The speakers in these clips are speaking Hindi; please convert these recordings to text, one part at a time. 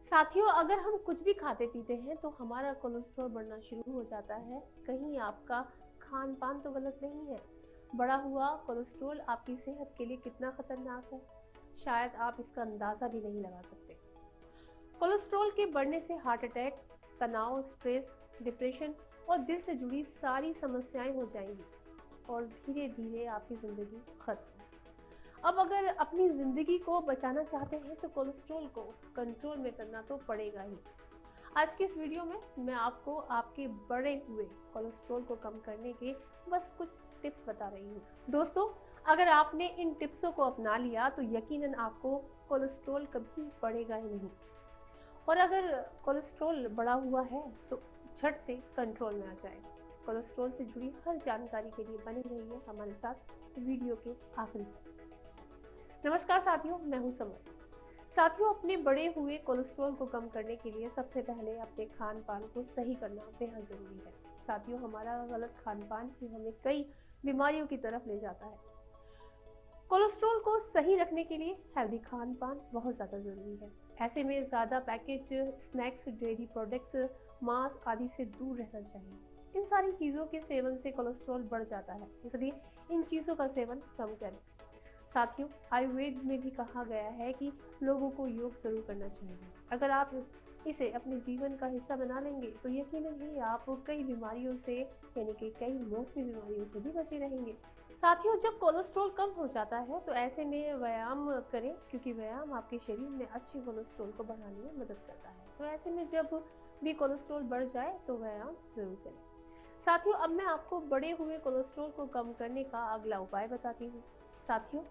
साथियों, अगर हम कुछ भी खाते पीते हैं तो हमारा कोलेस्ट्रॉल बढ़ना शुरू हो जाता है। कहीं आपका खान पान तो गलत नहीं है। बढ़ा हुआ कोलेस्ट्रॉल आपकी सेहत के लिए कितना खतरनाक है, शायद आप इसका अंदाजा भी नहीं लगा सकते। कोलेस्ट्रॉल के बढ़ने से हार्ट अटैक, तनाव, स्ट्रेस, डिप्रेशन और दिल से जुड़ी सारी समस्याएं हो जाएंगी और धीरे धीरे आपकी जिंदगी खत्म। अब अगर अपनी ज़िंदगी को बचाना चाहते हैं तो कोलेस्ट्रॉल को कंट्रोल में करना तो पड़ेगा ही। आज के इस वीडियो में मैं आपको आपके बढ़े हुए कोलेस्ट्रॉल को कम करने के बस कुछ टिप्स बता रही हूँ। दोस्तों, अगर आपने इन टिप्सों को अपना लिया तो यकीनन आपको कोलेस्ट्रॉल कभी बढ़ेगा ही नहीं। और अगर कोलेस्ट्रॉल बढ़ा हुआ है तो झट से कंट्रोल में आ जाए। कोलेस्ट्रॉल से जुड़ी हर जानकारी के लिए बने रहिए हमारे साथ वीडियो के आखिरी तक। नमस्कार साथियों, मैं हूं समर। साथियों, अपने बढ़े हुए कोलेस्ट्रॉल को कम करने के लिए सबसे पहले अपने खान पान को सही करना बेहद ज़रूरी है। साथियों, हमारा गलत खान पान ही हमें कई बीमारियों की तरफ ले जाता है। कोलेस्ट्रॉल को सही रखने के लिए हेल्दी खान पान बहुत ज़्यादा ज़रूरी है। ऐसे में ज़्यादा पैकेट, स्नैक्स, डेयरी प्रोडक्ट्स, मांस आदि से दूर रहना चाहिए। इन सारी चीज़ों के सेवन से कोलेस्ट्रॉल बढ़ जाता है, इसलिए इन चीज़ों का सेवन कम करें। साथियों, आयुर्वेद में भी कहा गया है कि लोगों को योग जरूर करना चाहिए। अगर आप इसे अपने जीवन का हिस्सा बना लेंगे तो यकीनन ही आप कई बीमारियों से, यानी कि कई मौसमी बीमारियों से भी बचे रहेंगे। साथियों, जब कोलेस्ट्रॉल कम हो जाता है तो ऐसे में व्यायाम करें, क्योंकि व्यायाम आपके शरीर में अच्छे कोलेस्ट्रॉल को बढ़ाने में मदद करता है। तो ऐसे में जब भी कोलेस्ट्रॉल बढ़ जाए तो व्यायाम जरूर करें। साथियों, अब मैं आपको बढ़े हुए कोलेस्ट्रॉल को कम करने का अगला उपाय बताती हूँ। साथियों,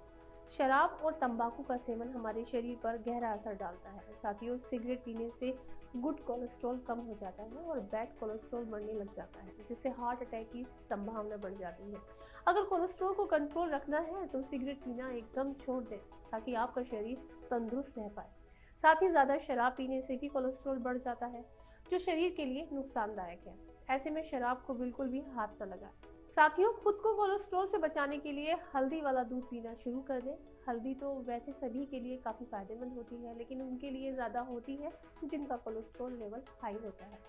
शराब और तंबाकू का सेवन हमारे शरीर पर गहरा असर डालता है। साथियों, सिगरेट पीने से गुड कोलेस्ट्रॉल कम हो जाता है और बैड कोलेस्ट्रॉल बढ़ने लग जाता है, जिससे हार्ट अटैक की संभावना बढ़ जाती है। अगर कोलेस्ट्रॉल को कंट्रोल रखना है तो सिगरेट पीना एकदम छोड़ दें, ताकि आपका शरीर तंदुरुस्त रह पाए। साथ ही ज़्यादा शराब पीने से भी कोलेस्ट्रॉल बढ़ जाता है, जो शरीर के लिए नुकसानदायक है। ऐसे में शराब को बिल्कुल भी हाथ न लगाएं। साथियों, खुद को कोलेस्ट्रॉल से बचाने के लिए हल्दी वाला दूध पीना शुरू कर दें। हल्दी तो वैसे सभी के लिए काफ़ी फायदेमंद होती है, लेकिन उनके लिए ज़्यादा होती है जिनका कोलेस्ट्रॉल लेवल हाई होता है।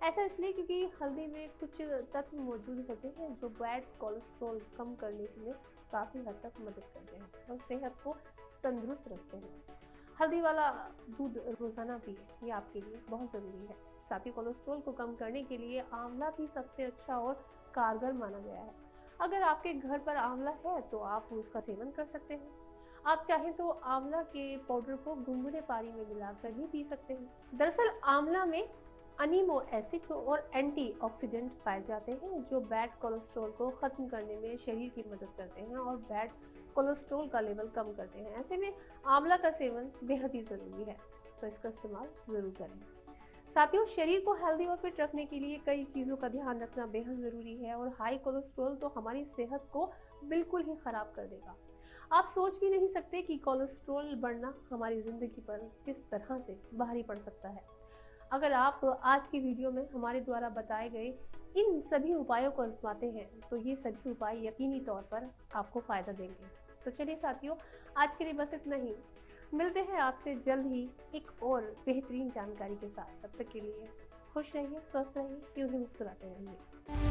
ऐसा इसलिए क्योंकि हल्दी में कुछ तत्व मौजूद होते हैं जो बैड कोलेस्ट्रॉल कम करने के लिए काफ़ी हद तक मदद करते हैं और सेहत को तंदुरुस्त रखते हैं। हल्दी वाला दूध रोज़ाना पिए, ये आपके लिए बहुत ज़रूरी है। साथ ही कोलेस्ट्रॉल को कम करने के लिए आंवला भी सबसे अच्छा और कारगर माना गया है। अगर आपके घर पर आंवला है तो आप उसका सेवन कर सकते हैं। आप चाहें तो आंवला के पाउडर को गुनगुने पानी में मिलाकर भी पी सकते हैं। दरअसल आंवला में अमीनो एसिड और एंटीऑक्सीडेंट पाए जाते हैं जो बैड कोलेस्ट्रॉल को खत्म करने में शरीर की मदद करते हैं और बैड कोलेस्ट्रॉल का लेवल कम करते हैं। ऐसे में आंवला का सेवन बेहद ही ज़रूरी है, तो इसका इस्तेमाल ज़रूर करें। साथियों, शरीर को हेल्दी और फिट रखने के लिए कई चीज़ों का ध्यान रखना बेहद ज़रूरी है और हाई कोलेस्ट्रॉल तो हमारी सेहत को बिल्कुल ही ख़राब कर देगा। आप सोच भी नहीं सकते कि कोलेस्ट्रॉल बढ़ना हमारी ज़िंदगी पर किस तरह से भारी पड़ सकता है। अगर आप आज की वीडियो में हमारे द्वारा बताए गए इन सभी उपायों को आजमाते हैं तो ये सभी उपाय यकीनी तौर पर आपको फ़ायदा देंगे। तो चलिए साथियों, आज के लिए बस इतना ही। मिलते हैं आपसे जल्द ही एक और बेहतरीन जानकारी के साथ। तब तक के लिए खुश रहिए, स्वस्थ रहिए, यूं ही मुस्कुराते रहिए।